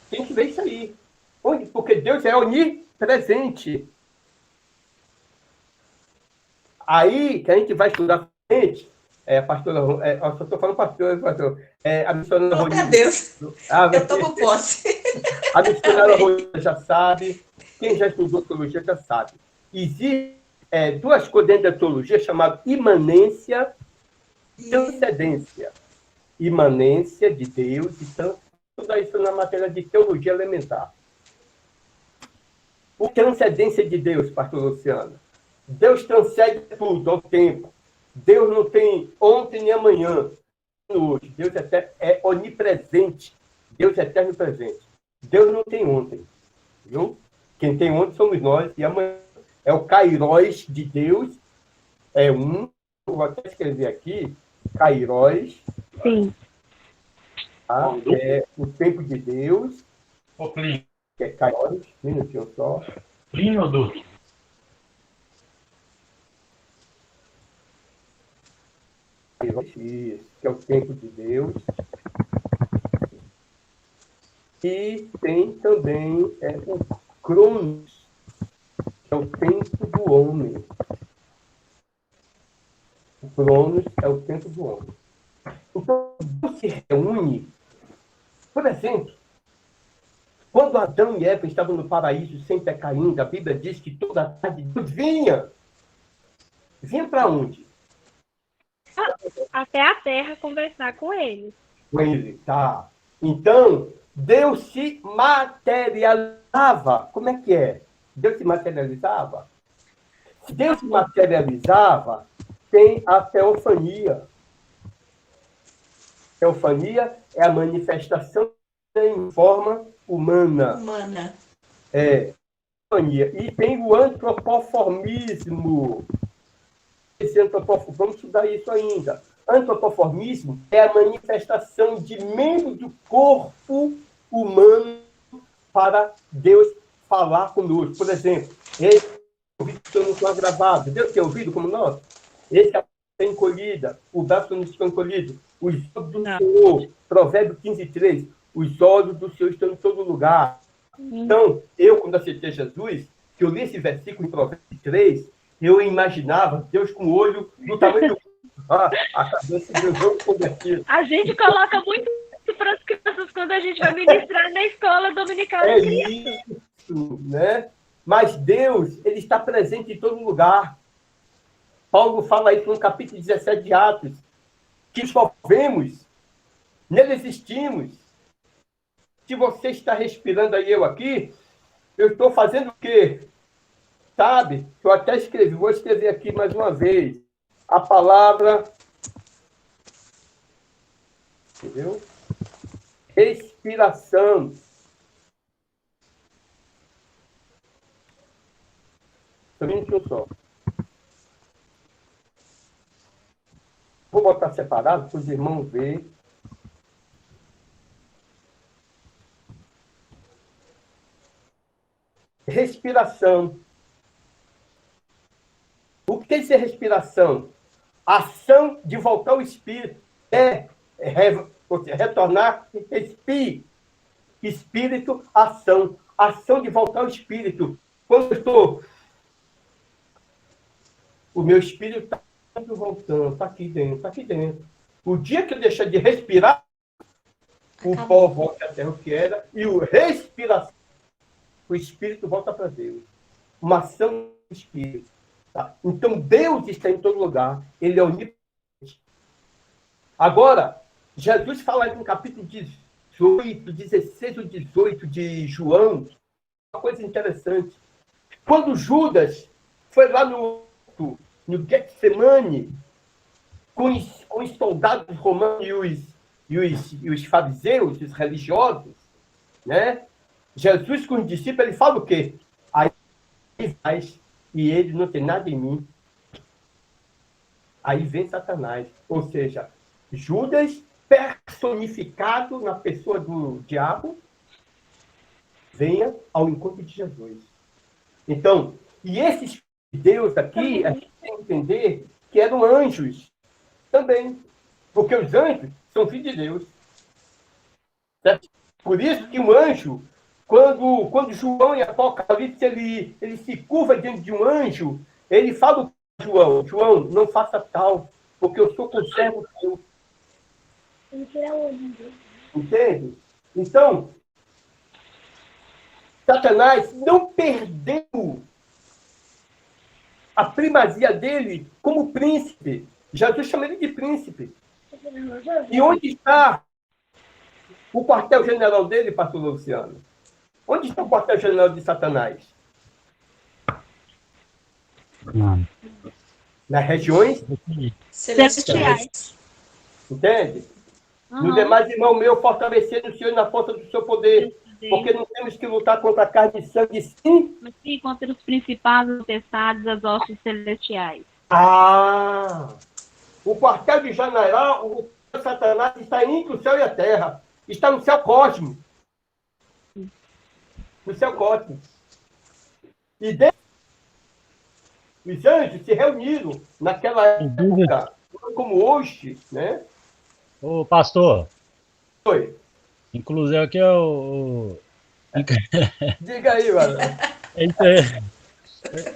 Tem que ver isso aí. Onde? Porque Deus é onipresente. Aí que a gente vai estudar frente, pastora, eu só estou falando pastor, a missionária Glória a Deus. Eu tomo posse. A missionária Rodrigo já sabe, quem já estudou teologia já sabe. Existem duas coisas dentro da teologia chamadas imanência e transcendência. Imanência de Deus e tudo isso na matéria de teologia elementar. a transcendência de Deus, pastor Luciano. Deus transcende tudo ao tempo. Deus não tem ontem nem amanhã. Hoje. Deus é onipresente. Deus é eterno e presente. Deus não tem ontem. Viu? Quem tem ontem somos nós. E amanhã é o Kairos de Deus. É um. Vou até escrever aqui. Kairos. Sim. Tá? É o tempo de Deus. Ô, Plínio. Que é Kairos. Um minutinho só. Plínio, Duque. Isso, que é o tempo de Deus. E tem também o Cronos, que é o tempo do homem. O Cronos é o tempo do homem. Então, Deus se reúne. Por exemplo, quando Adão e Eva estavam no paraíso sem pecar ainda, a Bíblia diz que toda tarde Deus vinha. Vinha para onde? Até a terra conversar com eles. Com ele, tá. Então, Deus se materializava. Como é que é? Deus se materializava? Se Deus se materializava, tem a teofania. Teofania é a manifestação em forma humana. Humana. É. Teofania. E tem o antropoformismo. Vamos estudar isso ainda. Antropoformismo é a manifestação de membro do corpo humano para Deus falar conosco. Por exemplo, esse ouvido que não está gravado. Deus tem ouvido como nós? Esse é a encolhida, o braço não está encolhido. Os olhos do Senhor, Provérbio 15:3, os olhos do Senhor estão em todo lugar. Então, eu, quando aceitei Jesus, que eu li esse versículo em Provérbio 3, eu imaginava Deus com o olho do tamanho a cabeça de Deus convertido. A gente coloca muito para as crianças quando a gente vai ministrar na escola dominical. É isso, né? Mas Deus, ele está presente em todo lugar. Paulo fala isso no capítulo 17 de Atos, que só vemos, nele existimos. Se você está respirando aí, eu aqui, eu estou fazendo o quê? Sabe? Eu até escrevi, vou escrever aqui mais uma vez. A palavra, entendeu? Respiração. Também só. Vou botar separado para os irmãos verem. Respiração. O que é ser respiração? Ação de voltar ao espírito. Retornar, espírito, ação. Ação de voltar ao espírito. Quando eu estou... O meu espírito está voltando, está aqui dentro, está aqui dentro. O dia que eu deixar de respirar, o pó volta à terra o que era, e o respiração, o espírito volta para Deus. Uma ação do espírito. Tá? Então, Deus está em todo lugar. Ele é onipotente. Agora, Jesus fala aí no capítulo 18, 16 ou 18 de João, uma coisa interessante. Quando Judas foi lá no Getsemane, com os soldados romanos e os fariseus, os religiosos, né? Jesus, com os discípulos, ele fala o quê? Aí faz, e ele não tem nada em mim. Aí vem Satanás. Ou seja, Judas, personificado na pessoa do diabo, venha ao encontro de Jesus. Então, e esses Deus aqui, a gente tem que entender que eram anjos também. Porque os anjos são filhos de Deus. Certo? Por isso que um anjo, quando João em Apocalipse, ele se curva diante de um anjo, ele fala para João, não faça tal, porque eu sou conservo teu. Entende? Então, Satanás não perdeu a primazia dele como príncipe. Jesus chama ele de príncipe. E onde está o quartel-general dele, pastor Luciano? Onde está o quartel-general de Satanás? Nas regiões, Celestiais. entende? Aham. No demais, irmão meu, fortalecer no Senhor e na força do seu poder. Porque não temos que lutar contra a carne e sangue, sim. Mas sim, contra os principados, os potestades, as hostes celestiais. O quartel de general, o Satanás está entre o céu e a terra. Está no céu cósmico. No céu cósmico. E Deus, os anjos se reuniram naquela época, como hoje, né? Ô, pastor, Foi. inclusive aqui é o... Diga aí, mano. É isso aí.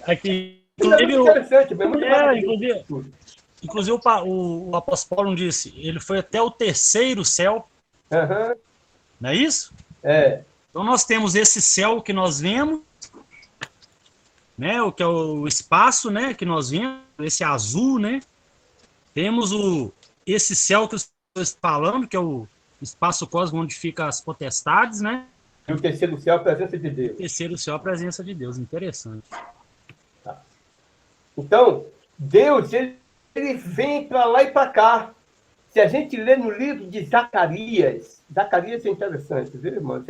Aqui, Isso é muito interessante, é muito inclusive o apóstolo Paulo disse, ele foi até o terceiro céu, Aham. não é isso? É. Então nós temos esse céu que nós vemos, né, o que é o espaço, né, que nós vemos, esse azul, né? Temos esse céu que eu estou falando, que é o espaço cósmico onde ficam as potestades, né? E o terceiro céu, a presença de Deus. O terceiro céu, a presença de Deus. Interessante. Então, Deus, ele vem para lá e para cá. Se a gente lê no livro de Zacarias é interessante, viu, irmão?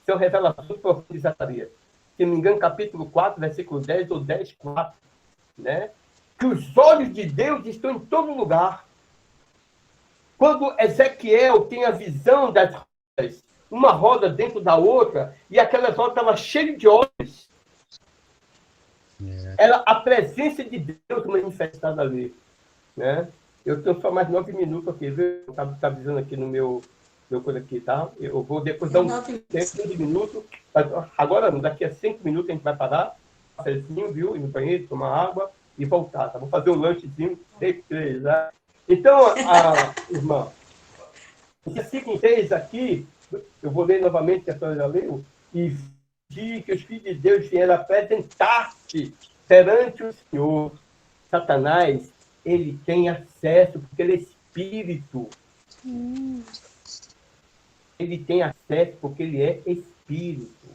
São revelações profundas de Zacarias. Se não me engano, capítulo 4, versículo 10 ou 10, 4, né? Que os olhos de Deus estão em todo lugar. Quando Ezequiel tem a visão das rodas, uma roda dentro da outra, e aquelas rodas estavam cheias de olhos. Era a presença de Deus manifestada ali, né? Eu tenho só mais 9 minutos aqui, viu? Tá avisando aqui no meu coisa aqui, tá? Eu vou depois dar 15 minutos. Agora, daqui a 5 minutos a gente vai parar, um cafezinho, viu? Ir no banheiro, tomar água e voltar, tá? Vou fazer um lanchezinho, 3, né? Então, irmã, esse versículo 3 aqui, eu vou ler novamente, que a senhora já leu, e vi que os filhos de Deus vieram apresentar-se perante o Senhor. Satanás, ele tem acesso, porque ele é espírito. Ele tem acesso porque ele é espírito.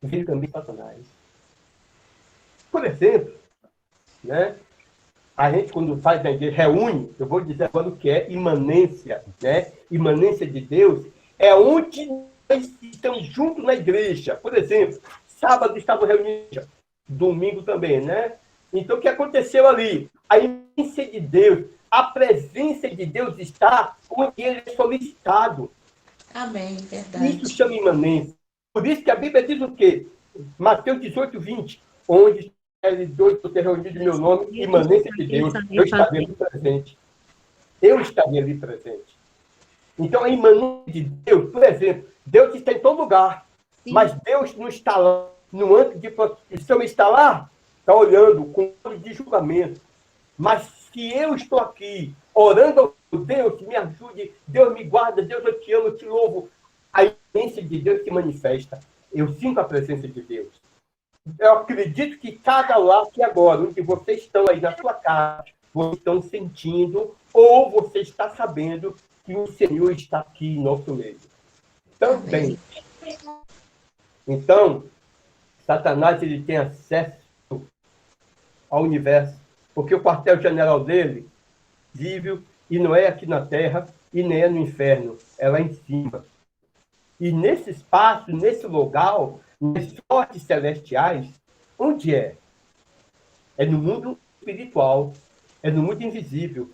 Ele também é Satanás. Por exemplo, né? A gente, quando faz na igreja, reúne, eu vou dizer agora o que é imanência, né? Imanência de Deus é onde nós estamos juntos na igreja. Por exemplo, sábado estava reunidos, domingo também, né? Então, o que aconteceu ali? A imanência de Deus, a presença de Deus está onde ele é solicitado. Amém, verdade. Isso chama imanência. Por isso que a Bíblia diz o quê? Mateus 18, 20, onde dois por ter reunido em meu nome, imanência de Deus, eu estaria ali presente. Eu estaria ali presente. Então, a imanência de Deus, por exemplo, Deus está em todo lugar, mas Deus não está lá, no âmbito de prostituição, está lá, está olhando com olhos de julgamento. Mas se eu estou aqui, orando ao Deus, me ajude, Deus me guarda, Deus eu te amo, eu te louvo, a imanência de Deus se manifesta. Eu sinto a presença de Deus. Eu acredito que cada lar que agora, onde vocês estão aí na sua casa, vocês estão sentindo, ou você está sabendo que o Senhor está aqui em nosso meio. Também. Então, Satanás ele tem acesso ao universo, porque o quartel-general dele vive e não é aqui na Terra e nem é no inferno, é lá em cima. E nesse espaço, nesse lugar, nas sortes celestiais, onde é? É no mundo espiritual, é no mundo invisível.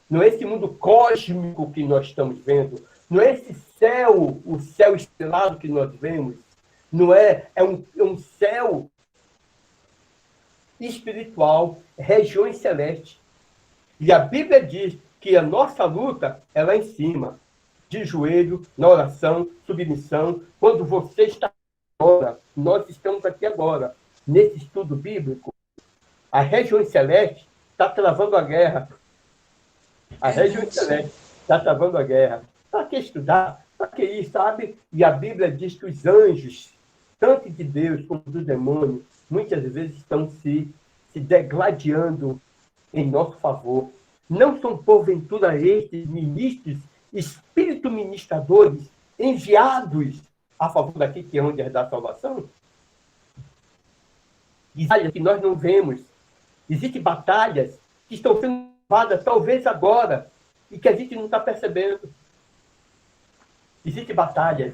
Não é esse mundo cósmico que nós estamos vendo, não é esse céu, o céu estrelado que nós vemos, não é, é um céu espiritual, regiões celestes. E a Bíblia diz que a nossa luta é lá em cima, de joelho, na oração, submissão. Quando você está agora, nós estamos aqui agora, nesse estudo bíblico, a região celeste está travando a guerra. A região celeste está travando a guerra. Para que estudar? Para que isso, sabe? E a Bíblia diz que os anjos, tanto de Deus como do demônio, muitas vezes estão se degladiando em nosso favor. Não são, porventura, estes ministros, espírito ministradores, enviados a favor daqui que é onde é da salvação? batalhas que nós não vemos. Existem batalhas que estão sendo travadas, talvez agora, e que a gente não está percebendo. Existem batalhas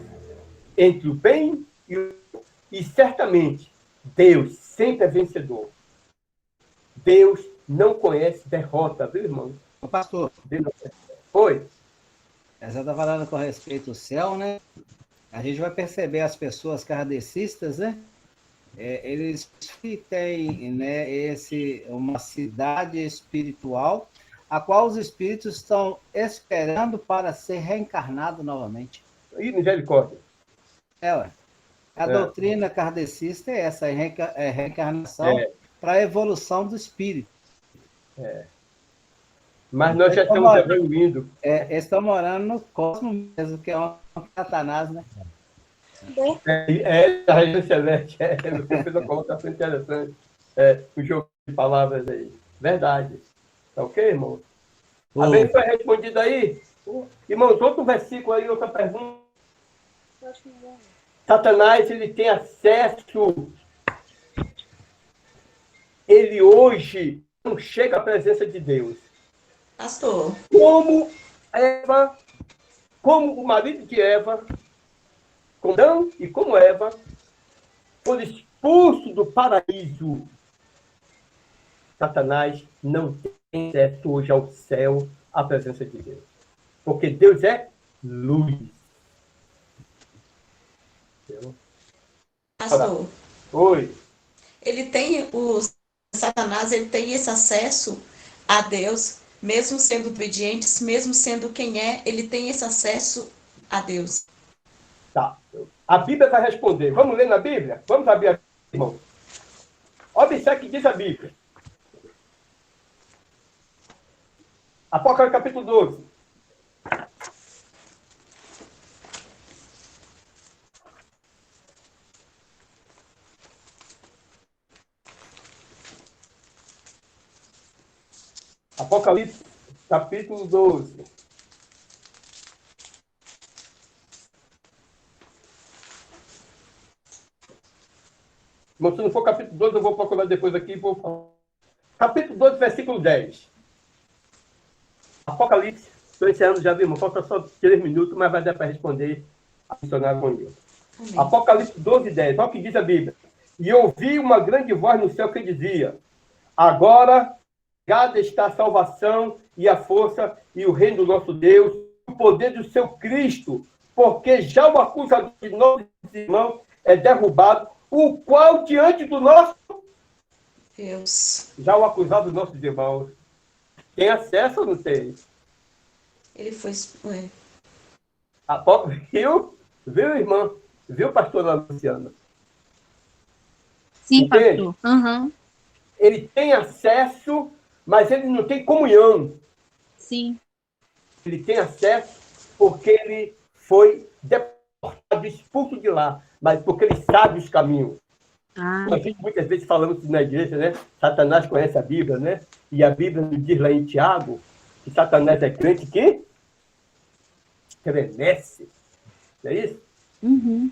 entre o bem e o mal. E certamente, Deus sempre é vencedor. Deus não conhece derrota, viu, irmão? Ô, pastor, Oi. você está falando com respeito ao céu, né? A gente vai perceber as pessoas kardecistas, né? Eles têm, né, uma cidade espiritual, a qual os espíritos estão esperando para ser reencarnado novamente. Ih, misericórdia. Ué. A doutrina kardecista é essa, é reencarnação para a evolução do espírito. Mas nós já estamos evoluindo. Eles estão morando no cosmos mesmo, que é um Satanás, né? A região celeste. Você fez uma colocação interessante. Um jogo de palavras aí. Verdade. Tá ok, irmão? A bem foi respondido aí? Irmãos, outro versículo aí, outra pergunta. Satanás, ele tem acesso. Ele hoje não chega à presença de Deus. Pastor. Como o marido de Eva, como Adão e como Eva, foram expulsos do paraíso. Satanás não tem acesso hoje ao céu, à presença de Deus. Porque Deus é luz. Entendeu? Pastor. Oi. Satanás, ele tem esse acesso a Deus, mesmo sendo obediente, mesmo sendo quem é, ele tem esse acesso a Deus. Tá. A Bíblia vai responder. Vamos ler na Bíblia? Vamos abrir a Bíblia, irmão. Observe o que diz a Bíblia. Apocalipse capítulo 12. Apocalipse capítulo 12. Mas se não for capítulo 12, eu vou procurar depois aqui e vou falar. Capítulo 12, versículo 10. Apocalipse, estou encerrando já, viu? Falta só 3 minutos, mas vai dar para responder a missionária com Deus. Apocalipse 12, 10. Olha o que diz a Bíblia. E ouvi uma grande voz no céu que dizia: agora chegada está a salvação e a força e o reino do nosso Deus, o poder do seu Cristo, porque já o acusador de nossos irmãos é derrubado, o qual diante do nosso Deus. Já o acusado dos nossos irmãos tem acesso ou não tem? Ele foi... Viu, irmã? Viu, pastora Luciana? Sim, Entende? pastor. Uhum. Ele tem acesso, mas ele não tem comunhão. Sim. Ele tem acesso porque ele foi deportado, expulso de lá, mas porque ele sabe os caminhos. Nós muitas vezes falamos na igreja, né? Satanás conhece a Bíblia, né? E a Bíblia nos diz lá em Tiago que Satanás é crente que estremece. Não é isso? Uhum.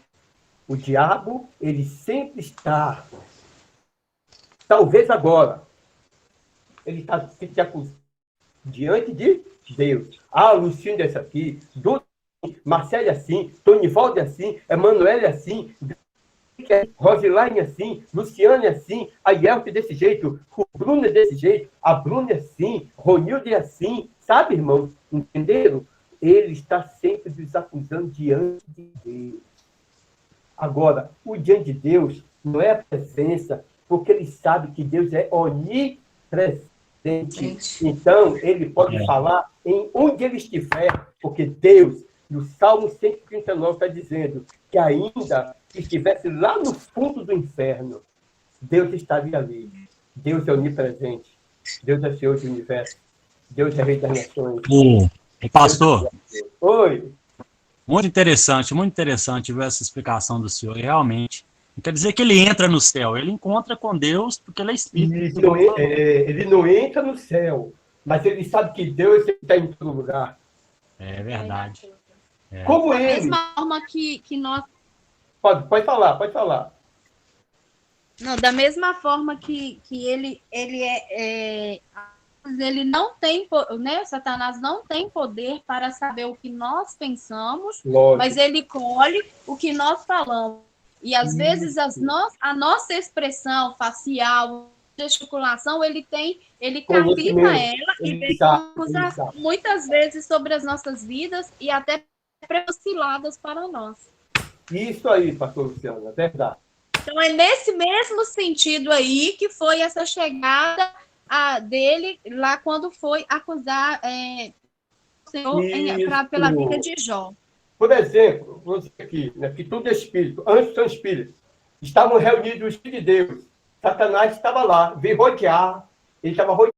O diabo, ele sempre está, talvez agora, ele está se acusando diante de Deus. Ah, Luciano é esse aqui, Marcelo é assim, Tonivaldo é assim, Emanuel é assim, Rosilaine é assim, Luciano é assim, a Yelke é desse jeito, o Bruno é desse jeito, a Bruna é assim, Ronildo é assim, sabe, irmão? Entenderam? Ele está sempre nos acusando diante de Deus. Agora, o diante de Deus não é a presença, porque ele sabe que Deus é onipresente. Então, ele pode falar em onde ele estiver, porque Deus, no Salmo 139, está dizendo que ainda que estivesse lá no fundo do inferno, Deus estaria ali. Deus é onipresente. Deus é Senhor do universo. Deus é Rei das Nações. Pastor. Oi. Muito interessante ver essa explicação do senhor. Realmente, não quer dizer que ele entra no céu, ele encontra com Deus porque ele é espírito. Ele não entra no céu, mas ele sabe que Deus está em todo lugar. É verdade. Como ele. Da mesma forma que nós... Pode falar. Não, da mesma forma que ele não tem, né? Satanás não tem poder para saber o que nós pensamos, Lógico. mas ele colhe o que nós falamos. E às vezes a nossa expressão facial, gesticulação, ele capta ela e vem com acusação, muitas vezes sobre as nossas vidas e até pré-osciladas para nós. Isso aí, pastor Luciano, é verdade. Então, é nesse mesmo sentido aí que foi essa chegada dele lá quando foi acusar o Senhor pela vida de Jó. Por exemplo, você aqui, né, que tudo é espírito, anjos são espíritos, estavam reunidos os filhos de Deus. Satanás estava lá, veio rodear, ele estava rodeado